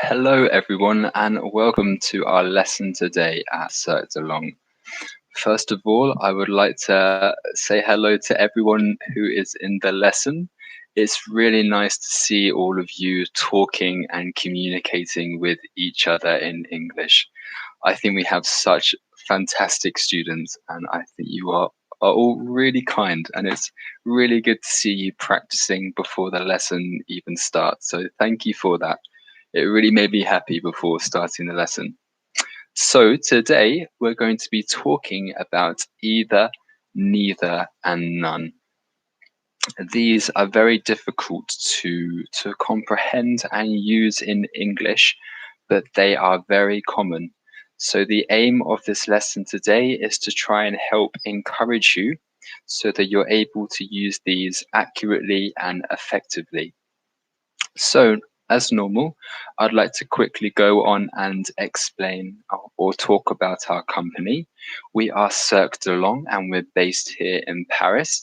Hello everyone and welcome to our lesson today at Cercle. First of all, I would like to say hello to everyone who is in the lesson. It's really nice to see all of you talking and communicating with each other in English. I think we have such fantastic students and I think you are all really kind, and it's really good to see you practicing before the lesson even starts. So thank you for that. It really made me happy before starting the lesson. So today we're going to be talking about either, neither, and none. These are very difficult to comprehend and use in English, but they are very common. So the aim of this lesson today is to try and help encourage you so that you're able to use these accurately and effectively. So, as normal, I'd like to quickly go on and explain or talk about our company. We are Cercle and we're based here in Paris.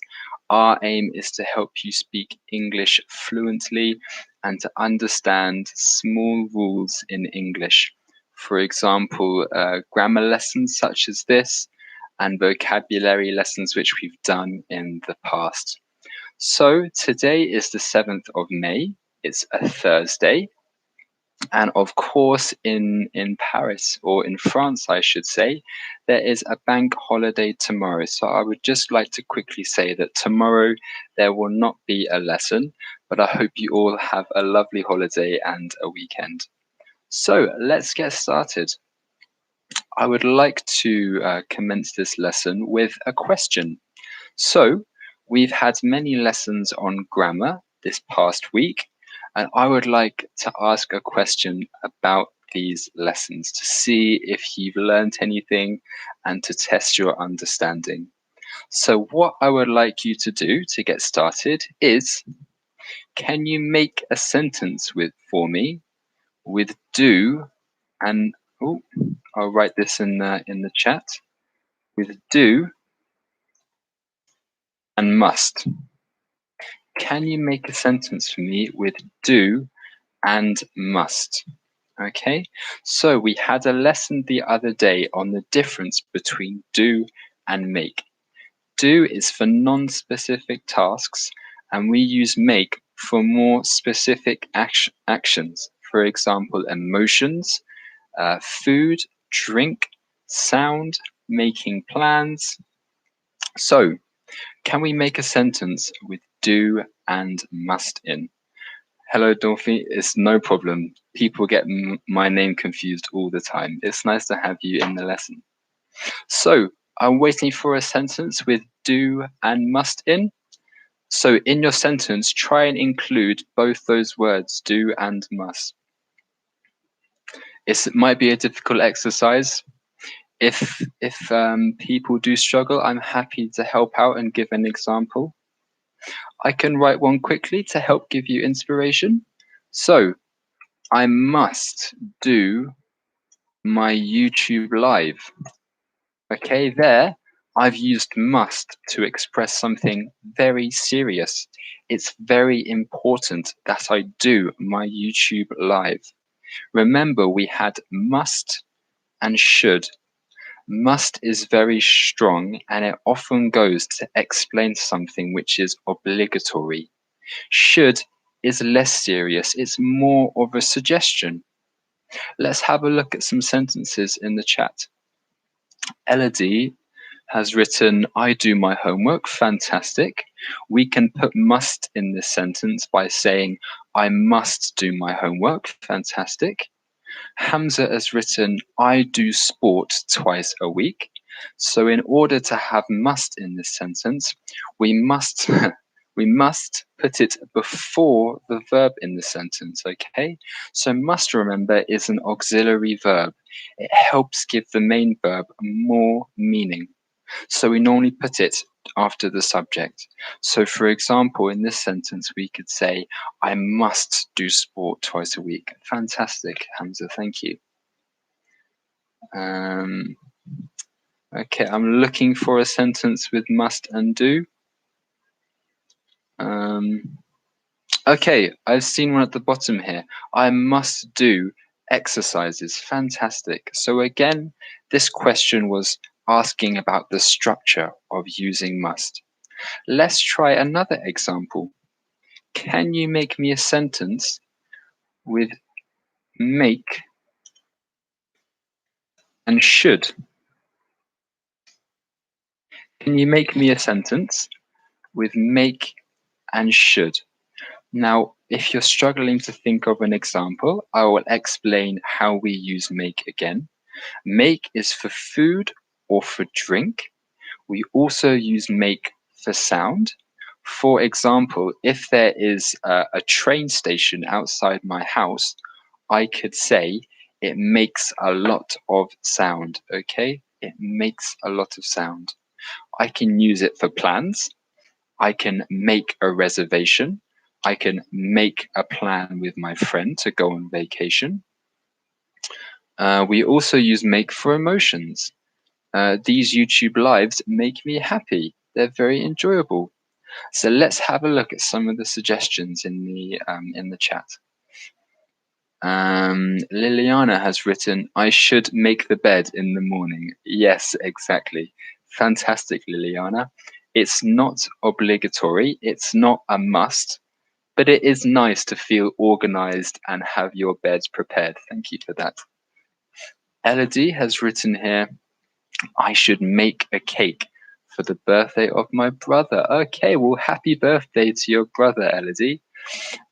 Our aim is to help you speak English fluently and to understand small rules in English. For example, grammar lessons such as this and vocabulary lessons which we've done in the past. So today is the 7th of May. It's a Thursday. And of course, in Paris, or in France, I should say, there is a bank holiday tomorrow. So I would just like to quickly say that tomorrow there will not be a lesson, but I hope you all have a lovely holiday and a weekend. So let's get started. I would like to commence this lesson with a question. So we've had many lessons on grammar this past week, and I would like to ask a question about these lessons to see if you've learned anything and to test your understanding. So what I would like you to do to get started is, can you make a sentence for me with do and, oh, I'll write this in the chat, with do and must. Can you make a sentence for me with do and must? Okay, so we had a lesson the other day on the difference between do and make. Do is for non-specific tasks, and we use make for more specific actions. For example, emotions, food, drink, sound, making plans. So, can we make a sentence with do and must in? Hello, Dolphy. It's no problem. People get my name confused all the time. It's nice to have you in the lesson. So I'm waiting for a sentence with do and must in. So in your sentence, try and include both those words, do and must. It might be a difficult exercise. If people do struggle, I'm happy to help out and give an example. I can write one quickly to help give you inspiration. So I must do my YouTube live. Okay, there I've used must to express something very serious. It's very important that I do my YouTube live. Remember, we had must and should. Must is very strong and it often goes to explain something which is obligatory. Should is less serious, it's more of a suggestion. Let's have a look at some sentences in the chat. Elodie has written, I do my homework. Fantastic. We can put must in this sentence by saying, I must do my homework. Fantastic. Hamza has written, I do sport twice a week. So in order to have must in this sentence, we must we must put it before the verb in the sentence, okay? So must, remember, is an auxiliary verb. It helps give the main verb more meaning. So we normally put it after the subject. So for example, in this sentence, we could say, I must do sport twice a week. Fantastic, Hamza, thank you. Okay, I'm looking for a sentence with must and do. Okay, I've seen one at the bottom here. I must do Exercises, fantastic. So again, this question was asking about the structure of using must. Let's try another example. Can you make me a sentence with make and should? Can you make me a sentence with make and should? Now, if you're struggling to think of an example, I will explain how we use make again. Make is for food or for drink. We also use make for sound. For example, if there is a train station outside my house, I could say it makes a lot of sound. Okay, it makes a lot of sound. I can use it for plans. I can make a reservation. I can make a plan with my friend to go on vacation. We also use make for emotions. These YouTube lives make me happy. They're very enjoyable. So let's have a look at some of the suggestions in the chat. Liliana has written, I should make the bed in the morning. Yes, exactly. Fantastic, Liliana. It's not obligatory. It's not a must, but it is nice to feel organized and have your bed prepared. Thank you for that. Elodie has written here, I should make a cake for the birthday of my brother. Okay, well, happy birthday to your brother, Elodie.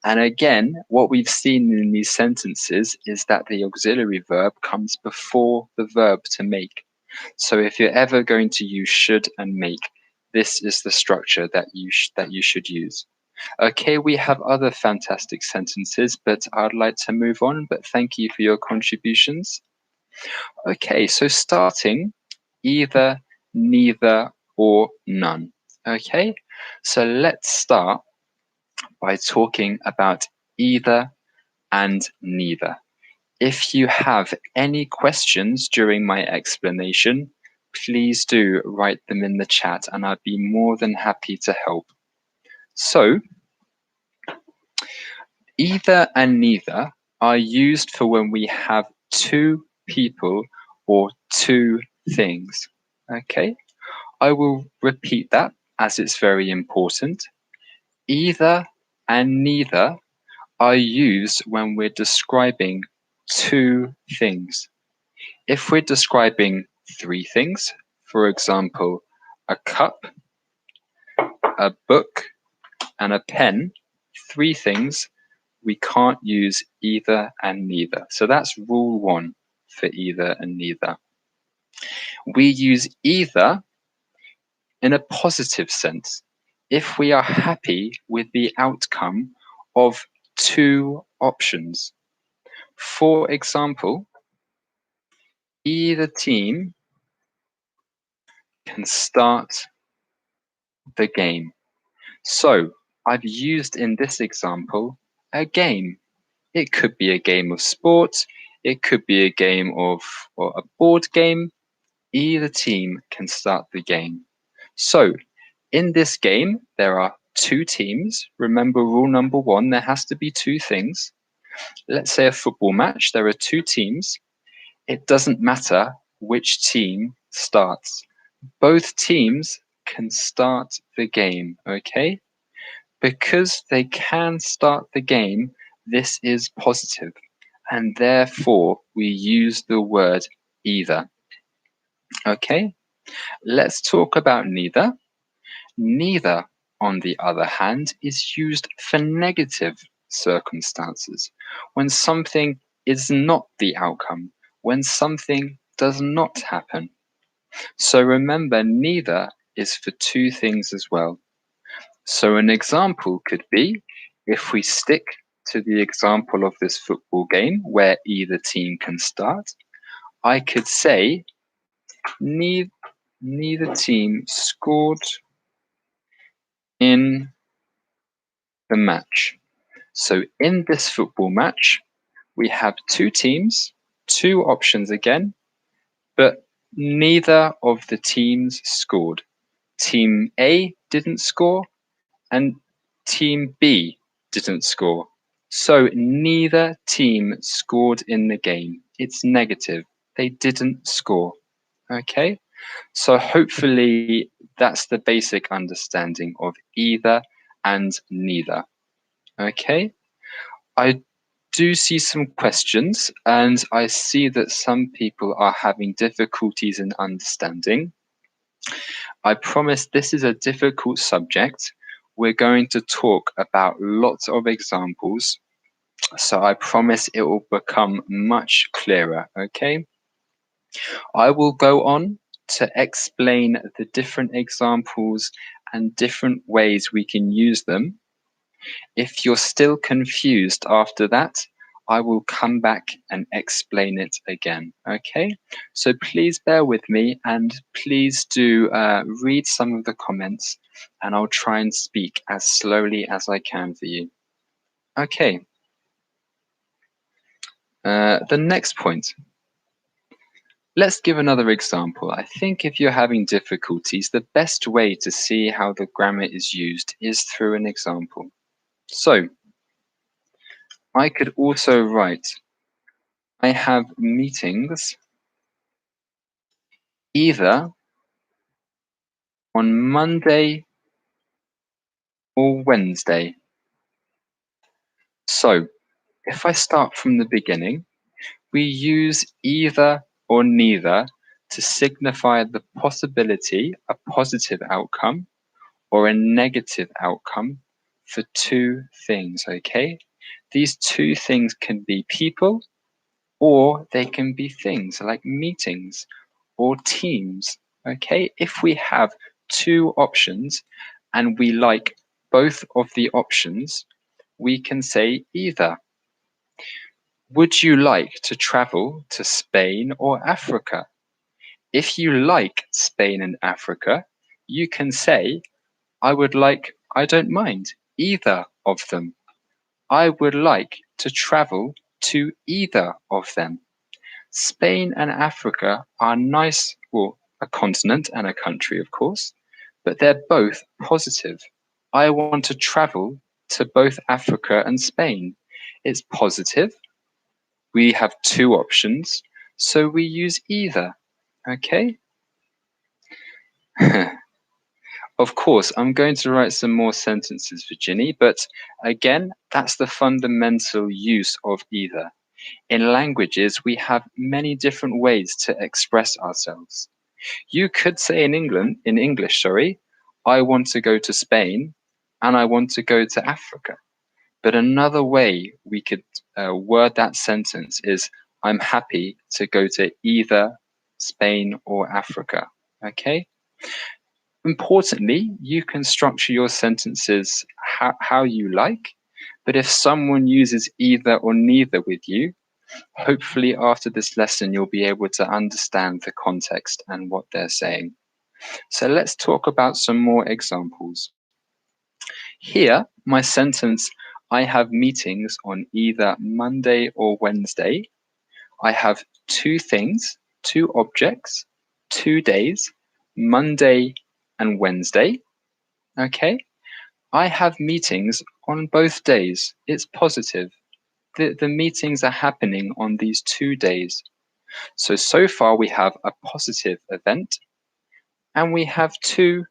And again, what we've seen in these sentences is that the auxiliary verb comes before the verb to make. So if you're ever going to use should and make, this is the structure that you should use. Okay, we have other fantastic sentences, but I'd like to move on. But thank you for your contributions. Okay, so starting either, neither, or none. Okay, so let's start by talking about either and neither. If you have any questions during my explanation, please do write them in the chat and I'd be more than happy to help. So, either and neither are used for when we have two people or two things. Okay, I will repeat that as it's very important. Either and neither are used when we're describing two things. If we're describing three things, for example, a cup, a book, and a pen, three things, we can't use either and neither. So that's rule one for either and neither. We use either in a positive sense if we are happy with the outcome of two options. For example, either team can start the game. So I've used in this example a game. It could be a game of sport. It could be a game of or a board game. Either team can start the game. So in this game, there are two teams. Remember rule number one, there has to be two things. Let's say a football match, there are two teams. It doesn't matter which team starts. Both teams can start the game, okay? Because they can start the game, this is positive, and therefore we use the word either. Okay, let's talk about neither. Neither, on the other hand, is used for negative circumstances, when something is not the outcome, when something does not happen. So remember, neither is for two things as well. So an example could be, if we stick to the example of this football game where either team can start, I could say neither team scored in the match. So in this football match, we have two teams, two options again, but neither of the teams scored. Team A didn't score and Team B didn't score. So neither team scored in the game. It's negative. They didn't score. Okay? So hopefully that's the basic understanding of either and neither. Okay? I do see some questions, and I see that some people are having difficulties in understanding. I promise this is a difficult subject. We're going to talk about lots of examples, so I promise it will become much clearer, okay? I will go on to explain the different examples and different ways we can use them. If you're still confused after that, I will come back and explain it again. Okay, so please bear with me and please do read some of the comments, and I'll try and speak as slowly as I can for you. Okay, the next point. Let's give another example. I think if you're having difficulties, the best way to see how the grammar is used is through an example. So, I could also write, I have meetings either on Monday or Wednesday. So, if I start from the beginning, we use either or neither to signify the possibility, a positive outcome, or a negative outcome for two things, okay? These two things can be people, or they can be things like meetings or teams, okay? If we have two options and we like both of the options, we can say either. Would you like to travel to Spain or Africa? If you like Spain and Africa, you can say, I don't mind either of them. I would like to travel to either of them. Spain and Africa are nice, well, a continent and a country, of course, but they're both positive. I want to travel to both Africa and Spain. It's positive. We have two options, so we use either. Okay? Of course, I'm going to write some more sentences for Ginny, but again, that's the fundamental use of either. In languages, we have many different ways to express ourselves. You could say in English, I want to go to Spain and I want to go to Africa. But another way we could word that sentence is I'm happy to go to either Spain or Africa. Okay? Importantly, you can structure your sentences how you like, but if someone uses either or neither with you, hopefully after this lesson, you'll be able to understand the context and what they're saying. So let's talk about some more examples. Here, my sentence, I have meetings on either Monday or Wednesday. I have two things, two objects, 2 days, Monday and Wednesday. Okay. I have meetings on both days. It's positive. The meetings are happening on these 2 days. So far we have a positive event and we have two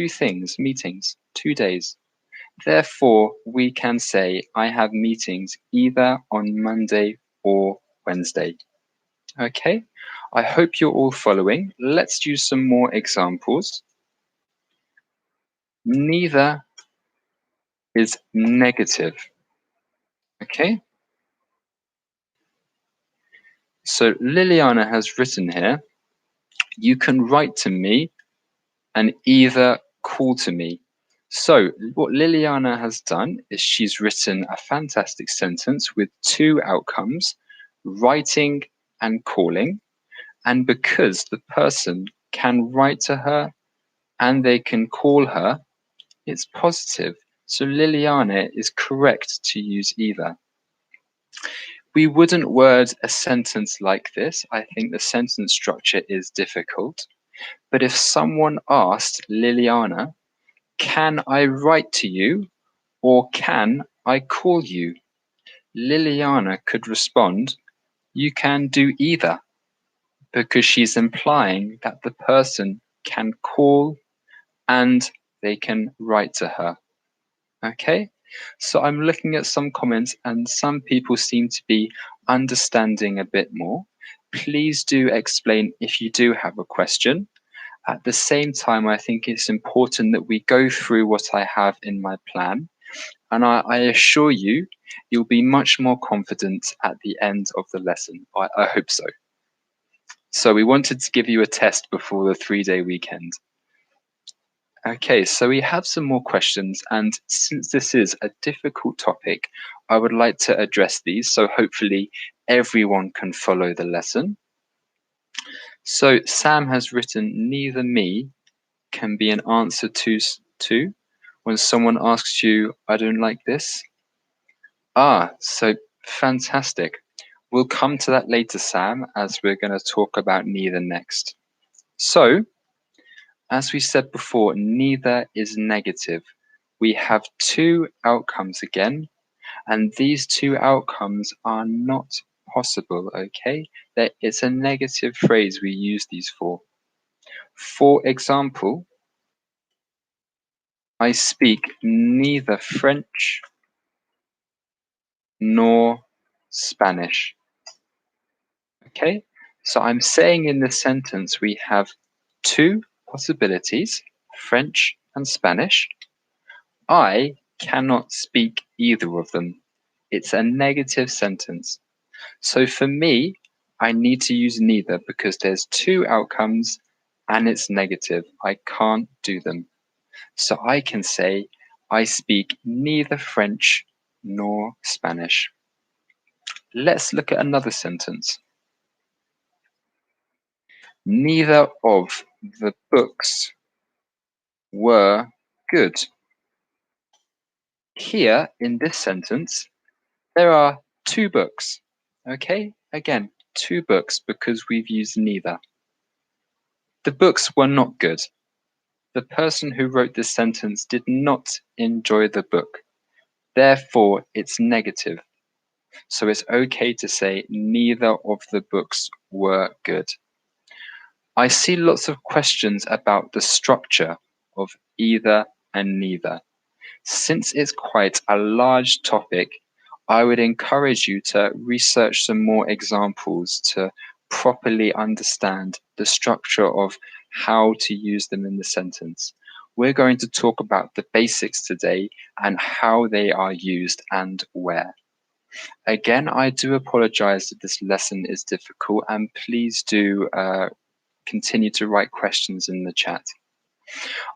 things, meetings, 2 days. Therefore, we can say I have meetings either on Monday or Wednesday. Okay, I hope you're all following. Let's use some more examples. Neither is negative. Okay, so Liliana has written here, you can write to me and either call to me. So what Liliana has done is she's written a fantastic sentence with two outcomes, writing and calling. And because the person can write to her and they can call her, it's positive. So Liliana is correct to use either. We wouldn't word a sentence like this. I think the sentence structure is difficult. But if someone asked Liliana, can I write to you or can I call you. Liliana could respond, you can do either, because she's implying that the person can call and they can write to her. Okay, so I'm looking at some comments and some people seem to be understanding a bit more. Please do explain if you do have a question. At the same time, I think it's important that we go through what I have in my plan. And I assure you, you'll be much more confident at the end of the lesson. I hope so. So we wanted to give you a test before the 3-day weekend. Okay, so we have some more questions, and since this is a difficult topic, I would like to address these so hopefully everyone can follow the lesson. So Sam has written, neither me can be an answer to when someone asks you, I don't like this. So fantastic. We'll come to that later, Sam, as we're going to talk about neither next. So, as we said before, neither is negative. We have two outcomes again, and these two outcomes are not possible, okay? It's a negative phrase we use these for. For example, I speak neither French nor Spanish. Okay, so I'm saying in this sentence we have two possibilities, French and Spanish. I cannot speak either of them. It's a negative sentence. So for me, I need to use neither because there's two outcomes and it's negative. I can't do them. So I can say, I speak neither French nor Spanish. Let's look at another sentence. Neither of the books were good. Here in this sentence, there are two books. Okay, again, two books because we've used neither. The books were not good. The person who wrote this sentence did not enjoy the book. Therefore, it's negative. So it's okay to say neither of the books were good. I see lots of questions about the structure of either and neither. Since it's quite a large topic, I would encourage you to research some more examples to properly understand the structure of how to use them in the sentence. We're going to talk about the basics today and how they are used and where. Again, I do apologize that this lesson is difficult, and please do continue to write questions in the chat.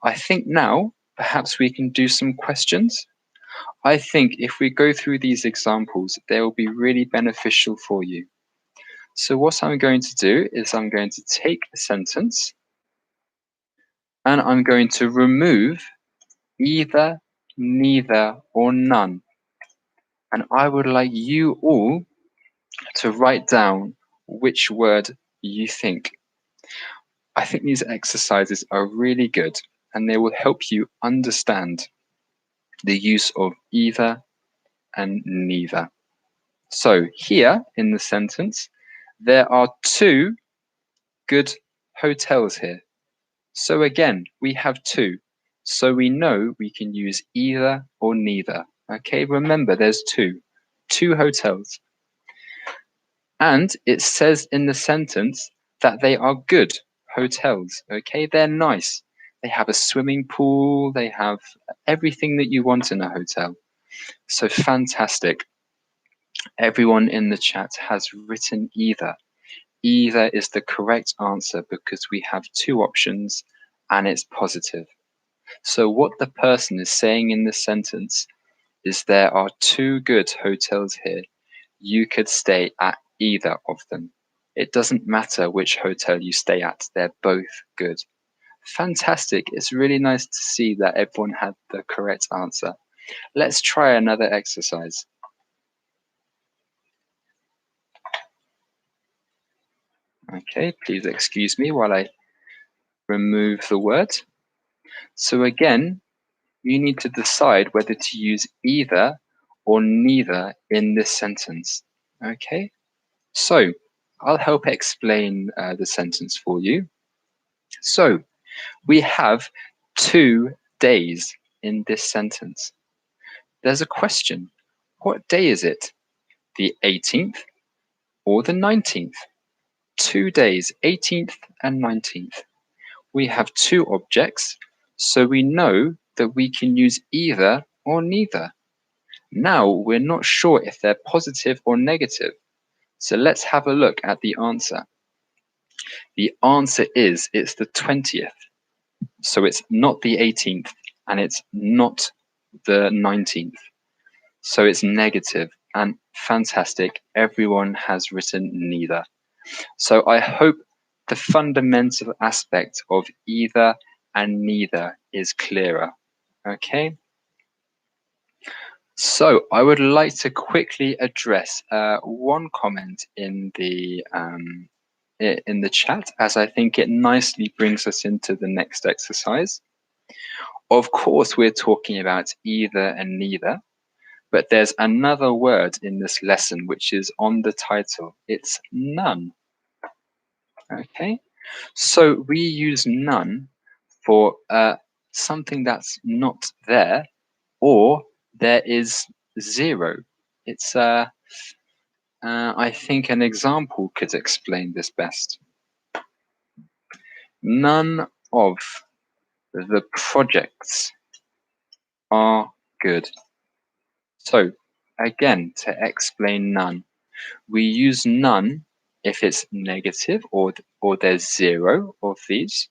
I think now perhaps we can do some questions. I think if we go through these examples, they will be really beneficial for you. So what I'm going to do is I'm going to take a sentence and I'm going to remove either, neither, or none. And I would like you all to write down which word you think. I think these exercises are really good and they will help you understand the use of either and neither. So here in the sentence, there are two good hotels here. So again, we have two. So we know we can use either or neither. Okay, remember there's two hotels. And it says in the sentence that they are good hotels. Okay, they're nice. They have a swimming pool. They have everything that you want in a hotel. So fantastic. Everyone in the chat has written either. Either is the correct answer because we have two options and it's positive. So what the person is saying in this sentence is there are two good hotels here. You could stay at either of them. It doesn't matter which hotel you stay at. They're both good. Fantastic. It's really nice to see that everyone had the correct answer. Let's try another exercise. Okay, please excuse me while I remove the word. So again, you need to decide whether to use either or neither in this sentence. Okay, so I'll help explain the sentence for you. So we have 2 days in this sentence. There's a question. What day is it? The 18th or the 19th? 2 days, 18th and 19th. We have 2 objects, so we know that we can use either or neither. Now we're not sure if they're positive or negative, so let's have a look at the answer. The answer is it's the 20th, so it's not the 18th and it's not the 19th. So it's negative, and fantastic, everyone has written neither. So I hope the fundamental aspect of either and neither is clearer. Okay. So I would like to quickly address one comment in the chat, as I think it nicely brings us into the next exercise. Of course, we're talking about either and neither, but there's another word in this lesson which is on the title. It's none. Okay, so we use none for something that's not there, or there is 0. It's I think an example could explain this best. None of the projects are good. So again, to explain none, we use none if it's negative or there's 0 of these,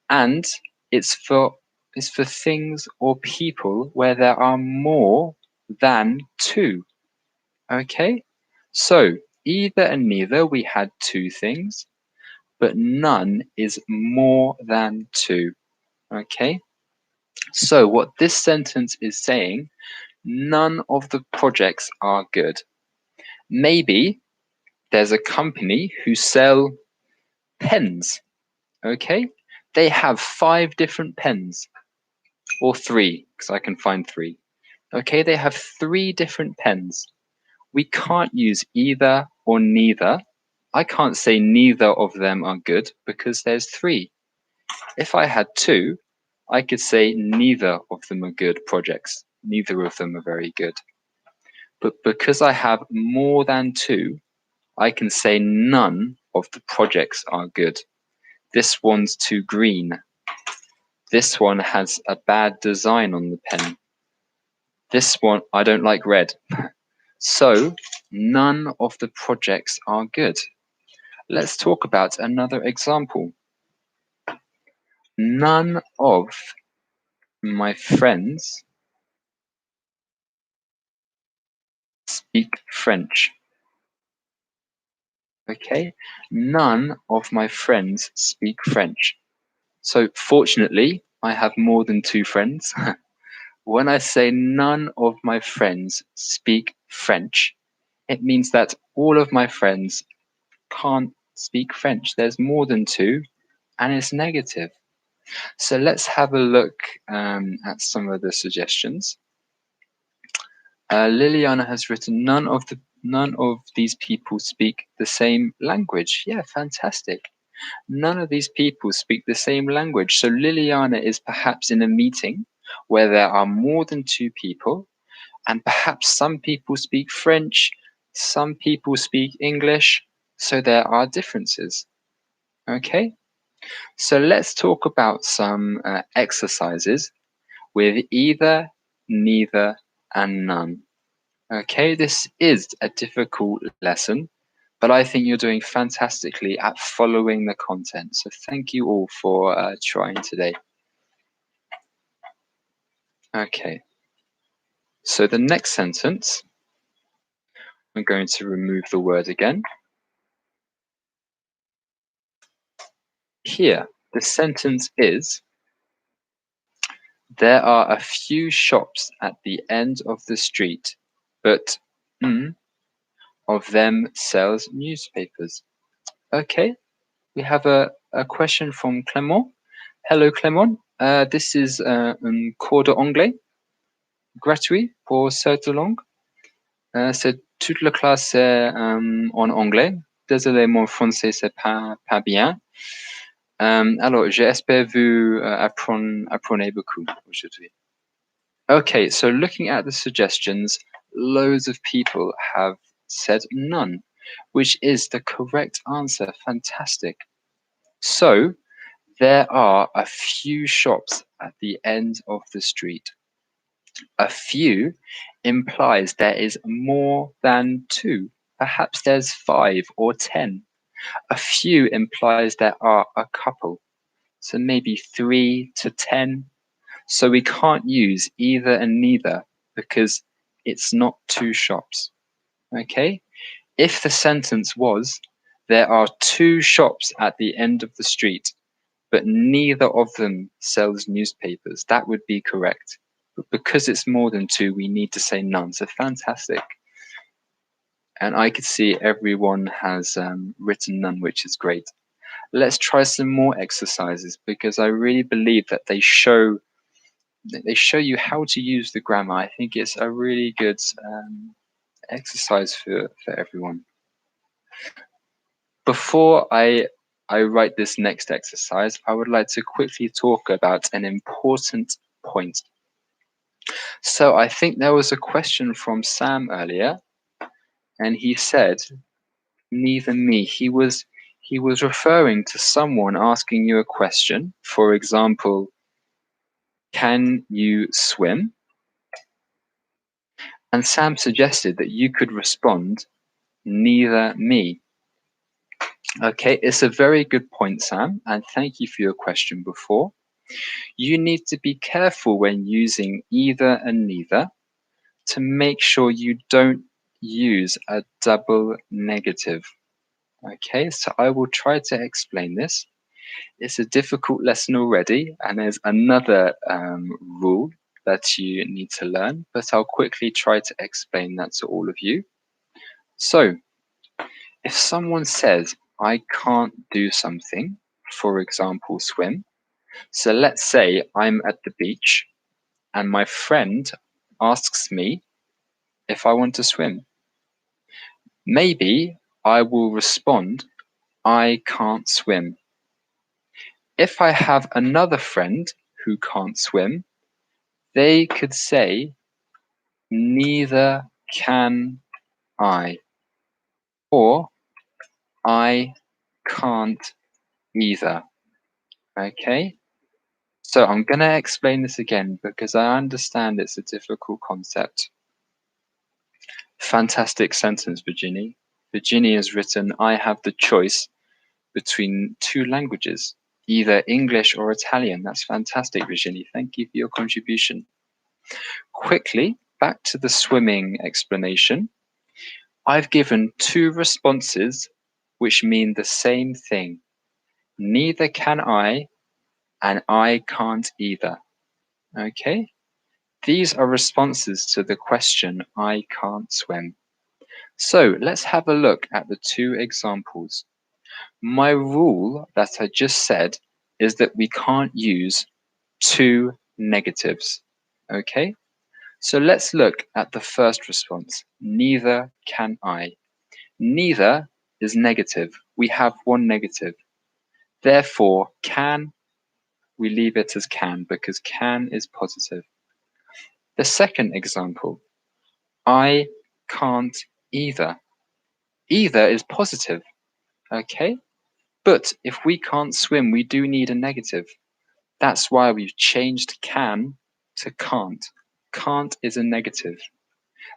and it's for things or people where there are more than 2. Okay, so either and neither, we had 2 things, but none is more than 2. Okay, so what this sentence is saying, none of the projects are good. Maybe there's a company who sell pens. Okay, they have 5 different pens, or 3, because I can find 3. Okay, they have 3 different pens. We can't use either or neither. I can't say neither of them are good because there's 3. If I had 2, I could say neither of them are good projects. Neither of them are very good. But because I have more than 2, I can say none of the projects are good. This one's too green. This one has a bad design on the pen. This one, I don't like red. So none of the projects are good. Let's talk about another example. None of my friends speak French. Okay, none of my friends speak French. So fortunately, I have more than 2 friends. When I say none of my friends speak French, it means that all of my friends can't speak French. There's more than 2, and it's negative. So let's have a look at some of the suggestions. Liliana has written, none of these people speak the same language. Yeah, fantastic. None of these people speak the same language. So Liliana is perhaps in a meeting where there are more than 2 people, and perhaps some people speak French, some people speak English, so there are differences. Okay, so let's talk about some exercises with either, neither, and none. Okay, this is a difficult lesson, but I think you're doing fantastically at following the content. So thank you all for trying today. Okay, so the next sentence, I'm going to remove the word again. Here, the sentence is, there are a few shops at the end of the street, but of them sells newspapers. Okay, we have a question from Clément. Hello Clément, this is un cours d'anglais gratuit pour cette langue. C'est toute la classe c'est en anglais. Désolé, mon français c'est pas bien. Alors, j'espère vous apprenez beaucoup aujourd'hui. Okay, so looking at the suggestions, loads of people have said none, which is the correct answer. Fantastic. So, there are a few shops at the end of the street. A few implies there is more than two. Perhaps there's 5 or 10. A few implies there are a couple. So maybe 3 to 10. So we can't use either and neither because it's not two shops. Okay? If the sentence was, there are 2 shops at the end of the street, but neither of them sells newspapers, that would be correct. But because it's more than 2, we need to say none. So fantastic. And I could see everyone has written none, which is great. Let's try some more exercises because I really believe that they show you how to use the grammar. I think it's a really good exercise for everyone. Before I write this next exercise, I would like to quickly talk about an important point. So I think there was a question from Sam earlier, and he said, neither me. He was referring to someone asking you a question. For example, can you swim? And Sam suggested that you could respond, neither me. Okay, it's a very good point, Sam, and thank you for your question before. You need to be careful when using either and neither to make sure you don't use a double negative. Okay, so I will try to explain this. It's a difficult lesson already, and there's another rule that you need to learn, but I'll quickly try to explain that to all of you. So, if someone says, I can't do something, for example, swim, so let's say I'm at the beach and my friend asks me if I want to swim. Maybe I will respond, I can't swim. If I have another friend who can't swim, they could say, neither can I, or I can't either. Okay? So I'm going to explain this again because I understand it's a difficult concept. Fantastic sentence, Virginie. Virginie has written, I have the choice between 2 languages, either English or Italian. That's fantastic, Virginie. Thank you for your contribution. Quickly, back to the swimming explanation. I've given 2 responses which mean the same thing. Neither can I, and I can't either. Okay? These are responses to the question, I can't swim. So let's have a look at the 2 examples. My rule that I just said is that we can't use 2 negatives. Okay? So let's look at the first response. Neither can I. Neither is negative. We have 1 negative. Therefore, can, we leave it as can because can is positive. The second example, I can't either. Either is positive, okay? But if we can't swim, we do need a negative. That's why we've changed can to can't. Can't is a negative.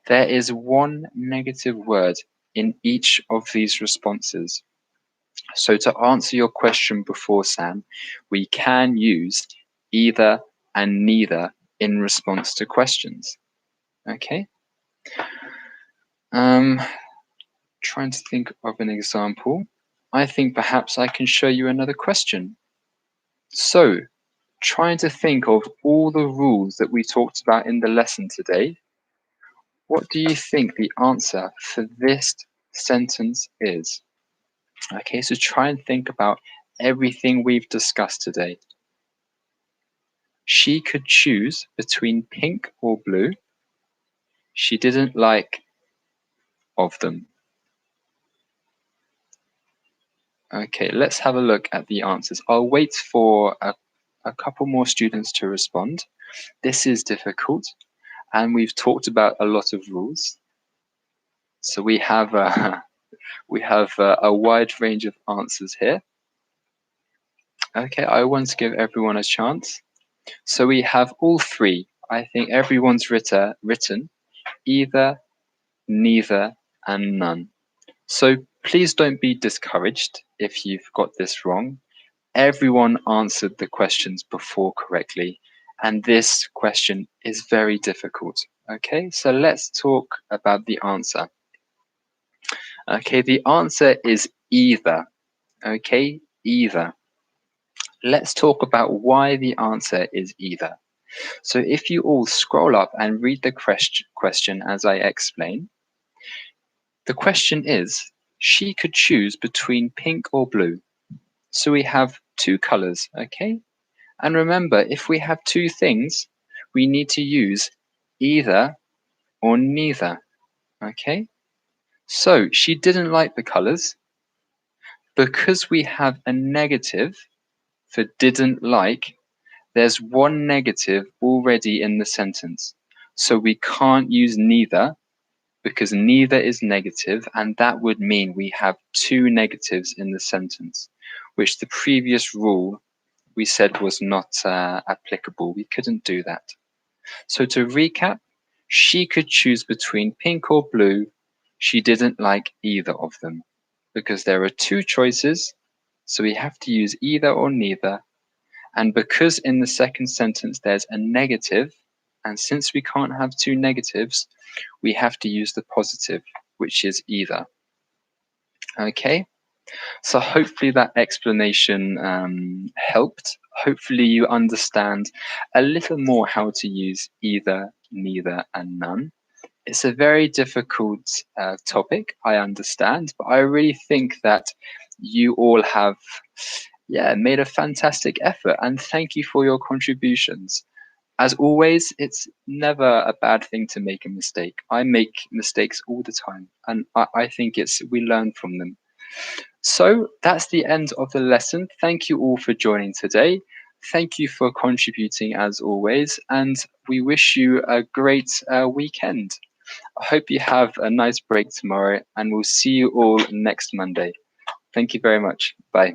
There is 1 negative word in each of these responses. So to answer your question before, Sam, we can use either and neither in response to questions. Okay? Trying to think of an example. I think perhaps I can show you another question. So, trying to think of all the rules that we talked about in the lesson today, what do you think the answer for this sentence is? Okay, so try and think about everything we've discussed today. She could choose between pink or blue. She didn't like of them. Okay, let's have a look at the answers. I'll wait for a couple more students to respond. This is difficult, and we've talked about a lot of rules. So we have a wide range of answers here. Okay, I want to give everyone a chance. So we have all three. I think everyone's written either, neither, and none. So please don't be discouraged if you've got this wrong. Everyone answered the questions before correctly, and this question is very difficult. Okay, so let's talk about the answer. Okay, the answer is either. Okay, either. Let's talk about why the answer is either. So if you all scroll up and read the question as I explain, the question is, she could choose between pink or blue. So we have two colors, okay? And remember, if we have two things, we need to use either or neither, okay? So she didn't like the colors. Because we have a negative for didn't like, there's one negative already in the sentence. So we can't use neither because neither is negative, and that would mean we have two negatives in the sentence, which the previous rule we said was not applicable. We couldn't do that. So to recap, she could choose between pink or blue. She didn't like either of them because there are two choices. So we have to use either or neither. And because in the second sentence there's a negative, and since we can't have two negatives, we have to use the positive, which is either. Okay, so hopefully that explanation helped. Hopefully you understand a little more how to use either, neither, and none. It's a very difficult topic, I understand, but I really think that you all have made a fantastic effort, and thank you for your contributions. As always, it's never a bad thing to make a mistake. I make mistakes all the time, and I think we learn from them. So that's the end of the lesson. Thank you all for joining today. Thank you for contributing as always, and we wish you a great weekend. I hope you have a nice break tomorrow, and we'll see you all next Monday. Thank you very much. Bye.